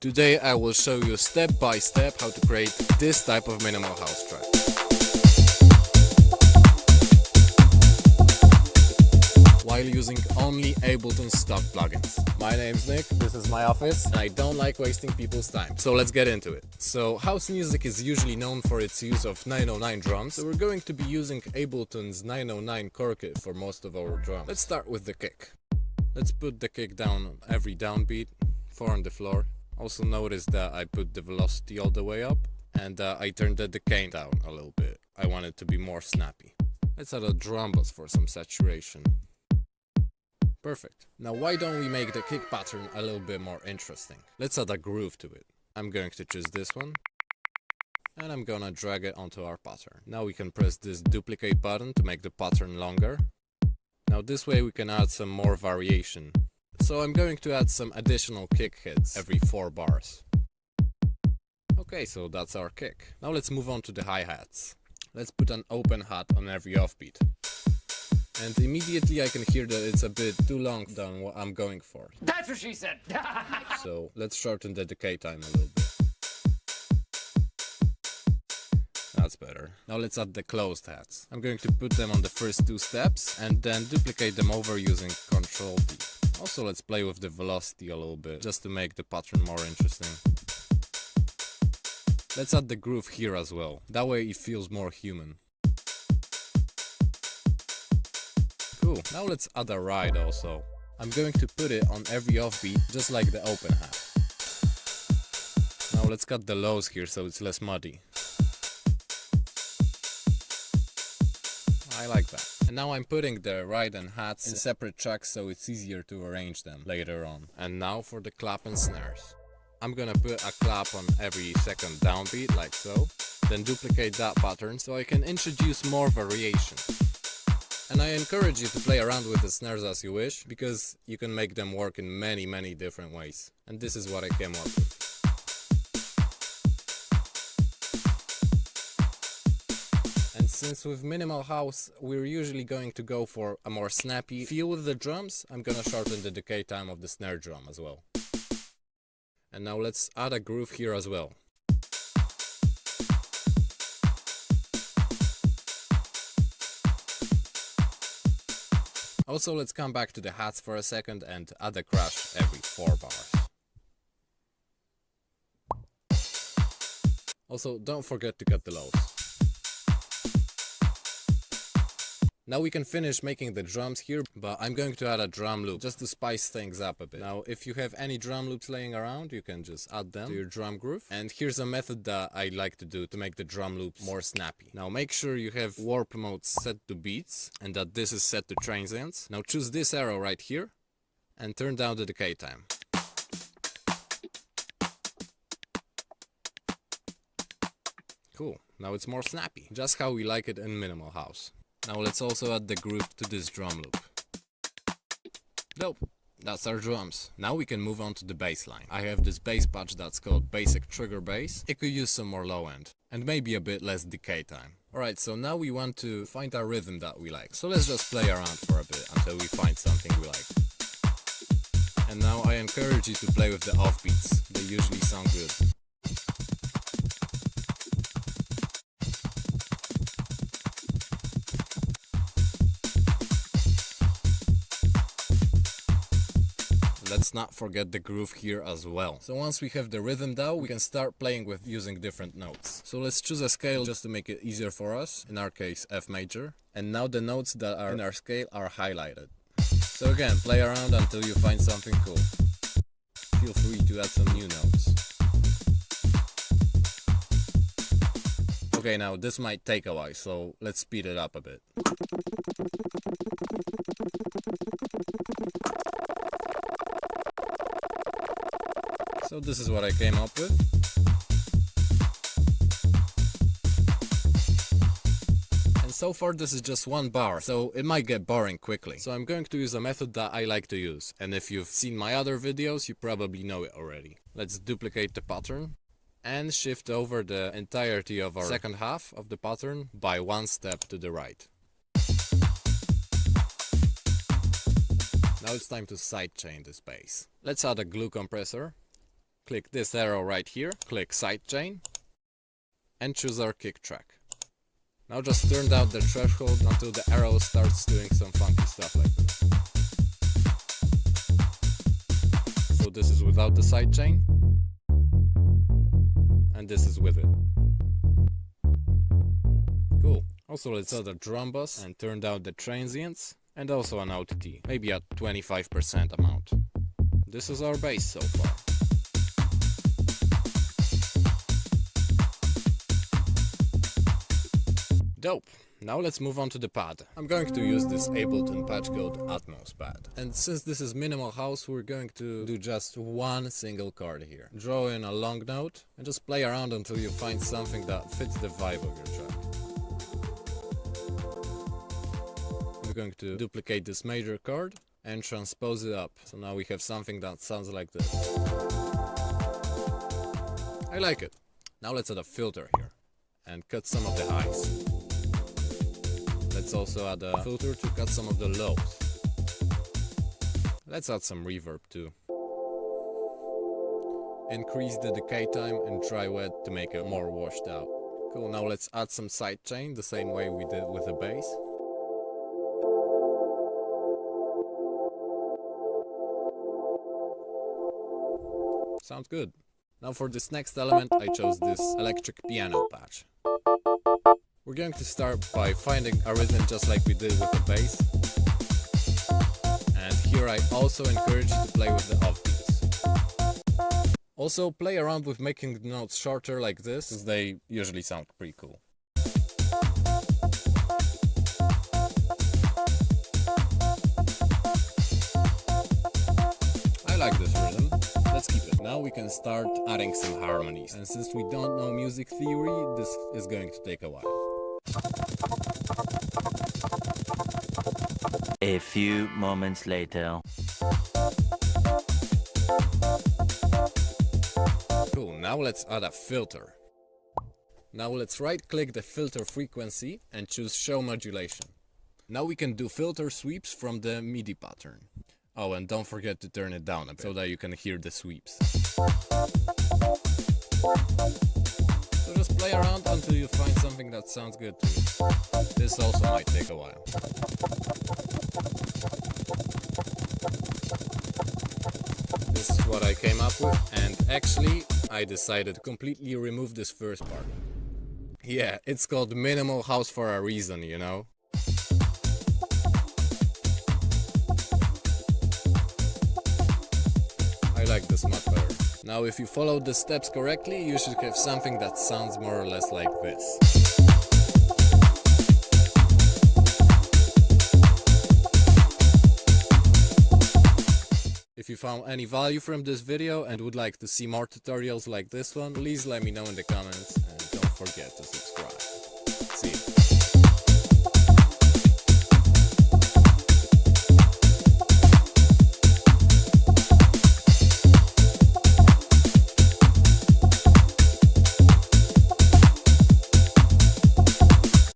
Today I will show you step by step how to create this type of minimal house track. While using only Ableton stock plugins. My name's Nick, this is my office, and I don't like wasting people's time. So let's get into it. So house music is usually known for its use of 909 drums, so we're going to be using Ableton's 909 core kit for most of our drums. Let's start with the kick. Let's put the kick down on every downbeat, 4 on the floor. Also notice that I put the velocity all the way up and I turned the decay down a little bit. I want it to be more snappy. Let's add a drum bus for some saturation. Perfect. Now why don't we make the kick pattern a little bit more interesting? Let's add a groove to it. I'm going to choose this one and I'm gonna drag it onto our pattern. Now we can press this duplicate button to make the pattern longer. Now this way we can add some more variation. So I'm going to add some additional kick hits every 4 bars. Okay, so that's our kick. Now let's move on to the hi-hats. Let's put an open hat on every offbeat. And immediately I can hear that it's a bit too long than what I'm going for. That's what she said! So let's shorten the decay time a little bit. That's better. Now let's add the closed hats. I'm going to put them on the first 2 steps and then duplicate them over using Ctrl D. Also, let's play with the velocity a little bit, just to make the pattern more interesting. Let's add the groove here as well, that way it feels more human. Cool, now let's add a ride also. I'm going to put it on every offbeat, just like the open hat. Now let's cut the lows here so it's less muddy. I like that. And now I'm putting the ride and hats in separate tracks so it's easier to arrange them later on. And now for the clap and snares. I'm gonna put a clap on every second downbeat like so, then duplicate that pattern so I can introduce more variation. And I encourage you to play around with the snares as you wish, because you can make them work in many different ways. And this is what I came up with. Since with minimal house we're usually going to go for a more snappy feel with the drums, I'm gonna shorten the decay time of the snare drum as well. And now let's add a groove here as well. Also, let's come back to the hats for a second and add a crash every 4 bars. Also, don't forget to cut the lows. Now we can finish making the drums here, but I'm going to add a drum loop just to spice things up a bit. Now if you have any drum loops laying around, you can just add them to your drum groove. And here's a method that I like to do to make the drum loops more snappy. Now make sure you have warp mode set to beats and that this is set to transients. Now choose this arrow right here and turn down the decay time. Cool, now it's more snappy, just how we like it in minimal house. Now let's also add the groove to this drum loop. Dope! That's our drums. Now we can move on to the bass line. I have this bass patch that's called Basic Trigger Bass. It could use some more low end and maybe a bit less decay time. Alright, so now we want to find a rhythm that we like. So let's just play around for a bit until we find something we like. And now I encourage you to play with the offbeats. They usually sound good. Let's not forget the groove here as well. So once we have the rhythm down, we can start playing with using different notes. So let's choose a scale just to make it easier for us, in our case F major. And now the notes that are in our scale are highlighted. So again, play around until you find something cool. Feel free to add some new notes. Okay, now this might take a while, so let's speed it up a bit. So this is what I came up with. And so far this is just 1 bar, so it might get boring quickly. So I'm going to use a method that I like to use. And if you've seen my other videos, you probably know it already. Let's duplicate the pattern and shift over the entirety of our second half of the pattern by 1 step to the right. Now it's time to sidechain this bass. Let's add a glue compressor, click this arrow right here, click sidechain, and choose our kick track. Now just turn down the threshold until the arrow starts doing some funky stuff like this. So this is without the sidechain, and this is with it. Cool. Also let's add a drum bus and turn down the transients, and also an OTT, maybe at 25% amount. This is our bass so far. Dope. Now let's move on to the pad. I'm going to use this Ableton patch called Atmos pad. And since this is minimal house, we're going to do just one single chord here. Draw in a long note and just play around until you find something that fits the vibe of your track. We're going to duplicate this major chord and transpose it up. So now we have something that sounds like this. I like it. Now let's add a filter here and cut some of the highs. Let's also add a filter to cut some of the lows. Let's add some reverb too. Increase the decay time and dry wet to make it more washed out. Cool, now let's add some sidechain the same way we did with the bass. Sounds good. Now for this next element I chose this electric piano patch. We're going to start by finding a rhythm just like we did with the bass. And here I also encourage you to play with the offbeats. Also play around with making the notes shorter like this, because they usually sound pretty cool. I like this rhythm. Let's keep it. Now we can start adding some harmonies. And since we don't know music theory, this is going to take a while. A few moments later. Cool, now let's add a filter. Now let's right click the filter frequency and choose show modulation. Now we can do filter sweeps from the MIDI pattern. Oh, and don't forget to turn it down a bit so that you can hear the sweeps. So just play around until you find something that sounds good too. This also might take a while. This is what I came up with, and actually I decided to completely remove this first part. Yeah, it's called minimal house for a reason, you know? I like this much better. Now if you follow the steps correctly, you should have something that sounds more or less like this. If you found any value from this video and would like to see more tutorials like this one, please let me know in the comments and don't forget to subscribe.